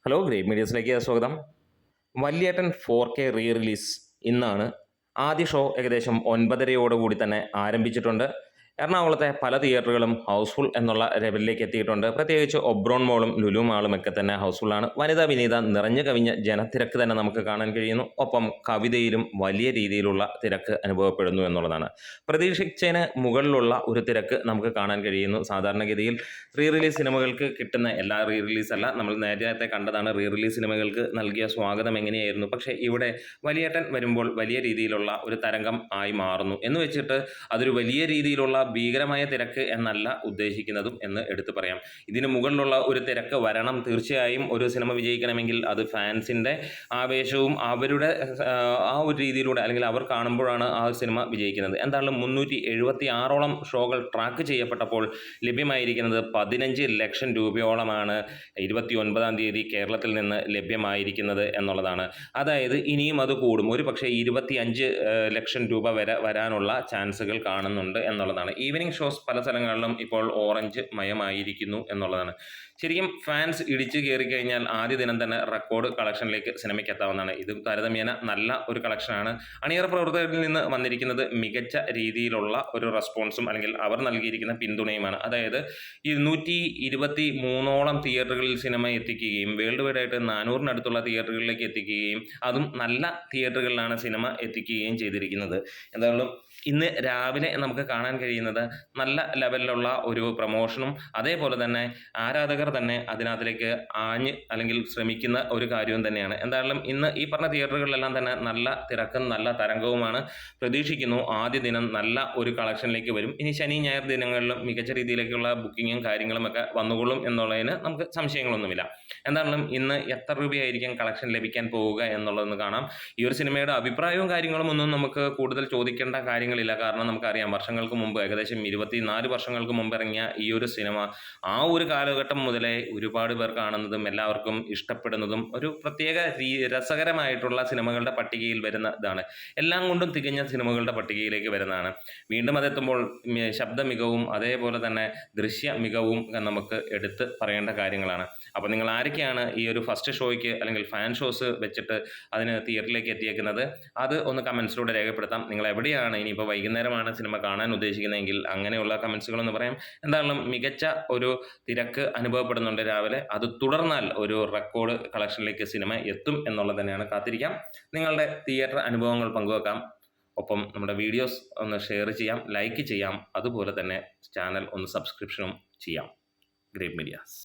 Hello great മീഡിയസിലേക്ക് സ്വാഗതം. വല്യേട്ടൻ 4K re release ഇന്നാണ്. ആദ്യ ഷോ ഏകദേശം 9:30 തന്നെ ആരംഭിച്ചിട്ടുണ്ട്. എറണാകുളത്തെ പല തിയേറ്ററുകളും ഹൗസ്ഫുൾ എന്നുള്ള ലെവലിലേക്ക് എത്തിയിട്ടുണ്ട്. പ്രത്യേകിച്ച് ഒബ്രോൺ മോളും ലുലു മാളും ഒക്കെ തന്നെ ഹൗസ്ഫുള്ളാണ്. വനിതാ വിനീത നിറഞ്ഞു കവിഞ്ഞ ജനത്തിരക്ക് തന്നെ നമുക്ക് കാണാൻ കഴിയുന്നു. ഒപ്പം കവിതയിലും വലിയ രീതിയിലുള്ള തിരക്ക് അനുഭവപ്പെടുന്നു എന്നുള്ളതാണ്. പ്രതീക്ഷിച്ചതിന് മുകളിലുള്ള ഒരു തിരക്ക് നമുക്ക് കാണാൻ കഴിയുന്നു. സാധാരണഗതിയിൽ റീ റിലീസ് സിനിമകൾക്ക് കിട്ടുന്ന എല്ലാ റീ റിലീസ് അല്ല, നമ്മൾ നേരത്തെ കണ്ടതാണ് റീ റിലീസ് സിനിമകൾക്ക് നൽകിയ സ്വാഗതം എങ്ങനെയായിരുന്നു. പക്ഷേ ഇവിടെ വലിയേട്ടൻ വരുമ്പോൾ വലിയ രീതിയിലുള്ള ഒരു തരംഗം ആയി മാറുന്നു എന്ന് വെച്ചിട്ട് അതൊരു വലിയ രീതിയിലുള്ള ഭീകരമായ തിരക്ക് എന്നല്ല ഉദ്ദേശിക്കുന്നതും എന്ന് എടുത്തു പറയാം. ഇതിന് മുകളിലുള്ള ഒരു തിരക്ക് വരണം. തീർച്ചയായും ഒരു സിനിമ വിജയിക്കണമെങ്കിൽ അത് ഫാൻസിൻ്റെ ആവേശവും അവരുടെ ആ ഒരു രീതിയിലൂടെ അല്ലെങ്കിൽ അവർ കാണുമ്പോഴാണ് ആ സിനിമ വിജയിക്കുന്നത്. എന്തായാലും 376ഓളം ഷോകൾ ട്രാക്ക് ചെയ്യപ്പെട്ടപ്പോൾ ലഭ്യമായിരിക്കുന്നത് 15 ലക്ഷം രൂപയോളമാണ് 29-ാം തീയതി കേരളത്തിൽ നിന്ന് ലഭ്യമായിരിക്കുന്നത് എന്നുള്ളതാണ്. അതായത് ഇനിയും അത് കൂടും. ഒരു പക്ഷേ 25 ലക്ഷം രൂപ വരെ വരാനുള്ള ചാൻസുകൾ കാണുന്നുണ്ട് എന്നുള്ളതാണ്. ഈവനിങ് ഷോസ് പല സ്ഥലങ്ങളിലും ഇപ്പോൾ ഓറഞ്ച് മയമായിരിക്കുന്നു എന്നുള്ളതാണ്. ശരിക്കും ഫാൻസ് ഇടിച്ചു കയറി കഴിഞ്ഞാൽ ആദ്യ ദിനം തന്നെ റെക്കോർഡ് കളക്ഷനിലേക്ക് സിനിമയ്ക്ക് എത്താവുന്നതാണ്. ഇത് താരതമ്യേന നല്ല ഒരു കളക്ഷനാണ്. അണിയറ പ്രവർത്തകരിൽ നിന്ന് വന്നിരിക്കുന്നത് മികച്ച രീതിയിലുള്ള ഒരു റെസ്പോൺസും അല്ലെങ്കിൽ അവർ നൽകിയിരിക്കുന്ന പിന്തുണയുമാണ്. അതായത് 223ഓളം തിയേറ്ററുകളിൽ സിനിമ എത്തിക്കുകയും വേൾഡ് വൈഡ് ആയിട്ട് 400-നടുത്തുള്ള തിയേറ്ററുകളിലേക്ക് എത്തിക്കുകയും അതും നല്ല തിയേറ്ററുകളിലാണ് സിനിമ എത്തിക്കുകയും ചെയ്തിരിക്കുന്നത്. എന്തായാലും ഇന്ന് രാവിലെ നമുക്ക് കാണാൻ കഴിയുന്നത് നല്ല ലെവലിലുള്ള ഒരു പ്രൊമോഷനും അതേപോലെ തന്നെ ആരാധകർ തന്നെ അതിനകത്തിലേക്ക് അല്ലെങ്കിൽ ശ്രമിക്കുന്ന ഒരു കാര്യവും തന്നെയാണ്. എന്തായാലും ഇന്ന് ഈ പറഞ്ഞ തിയേറ്ററുകളിലെല്ലാം തന്നെ നല്ല തിരക്കും നല്ല തരംഗവുമാണ്. പ്രതീക്ഷിക്കുന്നു ആദ്യ ദിനം നല്ല ഒരു കളക്ഷനിലേക്ക് വരും. ഇനി ശനി ഞായർ ദിനങ്ങളിലും മികച്ച രീതിയിലേക്കുള്ള ബുക്കിങ്ങും കാര്യങ്ങളും ഒക്കെ വന്നുകൊള്ളും എന്നുള്ളതിന് നമുക്ക് സംശയങ്ങളൊന്നുമില്ല. എന്തായാലും ഇന്ന് എത്ര രൂപയായിരിക്കും കളക്ഷൻ ലഭിക്കാൻ പോവുക എന്നുള്ളതെന്ന് കാണാം. ഈ ഒരു സിനിമയുടെ അഭിപ്രായവും കാര്യങ്ങളും ഒന്നും നമുക്ക് കൂടുതൽ ചോദിക്കേണ്ട കാര്യങ്ങളില്ല. കാരണം നമുക്കറിയാം വർഷങ്ങൾക്ക് മുമ്പ് ഏകദേശം 24 വർഷങ്ങൾക്ക് മുമ്പ് ഇറങ്ങിയ ഈ ഒരു സിനിമ ആ ഒരു കാലഘട്ടം മുതലേ ഒരുപാട് പേർ കാണുന്നതും എല്ലാവർക്കും ഇഷ്ടപ്പെടുന്നതും ഒരു പ്രത്യേക രസകരമായിട്ടുള്ള സിനിമകളുടെ പട്ടികയിൽ വരുന്ന ഇതാണ്. എല്ലാം കൊണ്ടും തികഞ്ഞ സിനിമകളുടെ പട്ടികയിലേക്ക് വരുന്നതാണ്. വീണ്ടും അതെത്തുമ്പോൾ ശബ്ദ മികവും അതേപോലെ തന്നെ ദൃശ്യ മികവും നമുക്ക് എടുത്ത് പറയേണ്ട കാര്യങ്ങളാണ്. അപ്പോൾ നിങ്ങൾ ആരൊക്കെയാണ് ഈ ഒരു ഫസ്റ്റ് ഷോയ്ക്ക് അല്ലെങ്കിൽ ഫാൻ ഷോസ് വെച്ചിട്ട് അതിന് തിയേറ്ററിലേക്ക് എത്തിയേക്കുന്നത് അത് ഒന്ന് കമൻസിലൂടെ രേഖപ്പെടുത്താം. നിങ്ങൾ എവിടെയാണ് ഇനിയിപ്പോൾ വൈകുന്നേരമാണ് സിനിമ കാണാൻ ഉദ്ദേശിക്കുന്നതെങ്കിൽ അങ്ങനെയുള്ള കമൻസുകളൊന്ന് പറയാം. എന്തായാലും മികച്ച ഒരു തിരക്ക് അനുഭവപ്പെടുന്നുണ്ട് രാവിലെ. അത് തുടർന്നാൽ ഒരു റെക്കോർഡ് കളക്ഷനിലേക്ക് സിനിമ എത്തും എന്നുള്ളത് തന്നെയാണ്. കാത്തിരിക്കാം. നിങ്ങളുടെ തിയേറ്റർ അനുഭവങ്ങൾ പങ്കുവെക്കാം. ഒപ്പം നമ്മുടെ വീഡിയോസ് ഒന്ന് ഷെയർ ചെയ്യാം, ലൈക്ക് ചെയ്യാം. അതുപോലെ തന്നെ ചാനൽ ഒന്ന് സബ്സ്ക്രിപ്ഷനും ചെയ്യാം. Great medias.